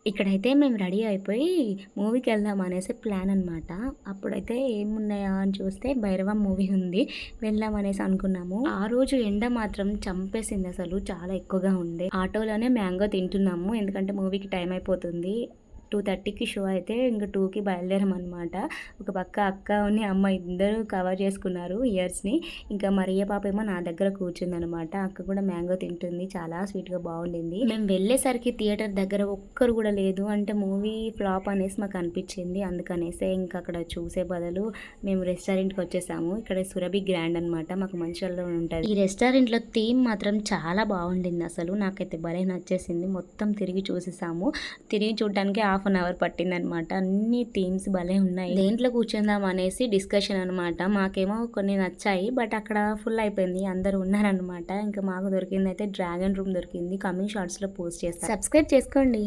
ఇక్కడైతే మేము రెడీ అయిపోయి మూవీకెళ్దాం అనేసి ప్లాన్ అనమాట. అప్పుడైతే ఏమున్నాయా అని చూస్తే 'భైరవం' మూవీ ఉంది. వెళ్దాం అనేసి అనుకున్నాము. ఆ రోజు ఎండ మాత్రం చంపేసిందసలు. చాలా ఎక్కువగా ఉండే. ఆటోలోనే మ్యాంగో తింటున్నాము. ఎందుకంటే మూవీకి టైం అయిపోతుంది. 2:30కి షో అయితే ఇంక 2కి బయలుదేరామనమాట. ఒక పక్క అక్క అమ్మ ఇద్దరు కవర్ చేసుకున్నారు ఇయర్స్‌ని. ఇంకా మరియ పాప ఏమో నా దగ్గర కూర్చుందనమాట. అక్క కూడా మ్యాంగో తింటుంది. చాలా స్వీట్‌గా బావుండింది. మేము వెళ్ళేసరికి థియేటర్ దగ్గర ఒక్కరు కూడా లేదు. అంటే మూవీ ఫ్లాప్ అనేసి మాకు అనిపించింది. అందుకనేసే ఇంక అక్కడ చూసే బదులు మేము రెస్టారెంట్‌కి వచ్చేసాము. ఇక్కడ సురభి గ్రాండ్ అనమాట. మాకు మంచిర్యాలలో ఉంటది. ఈ రెస్టారెంట్‌లో థీమ్ మాత్రం చాలా బావుండింది అసలు. నాకైతే భలే నచ్చేసింది. మొత్తం తిరిగి చూసేసాము. తిరిగి చూడటానికి హాఫ్ అన్ అవర్ పట్టిందనమాట. అన్ని థీమ్స్ భలే ఉన్నాయి. దేంట్లో కూర్చుందాం అనేసి డిస్కషన్ అనమాట. మాకేమో కొన్ని నచ్చాయి. బట్ అక్కడ ఫుల్ అయిపోయింది. అందరూ ఉన్నారనమాట. ఇంకా మాకు దొరికిందయితే డ్రాగన్ రూమ్ దొరికింది. కమింగ్ షార్ట్స్‌లో పోస్ట్ చేస్తాను. సబ్స్క్రైబ్ చేసుకోండి.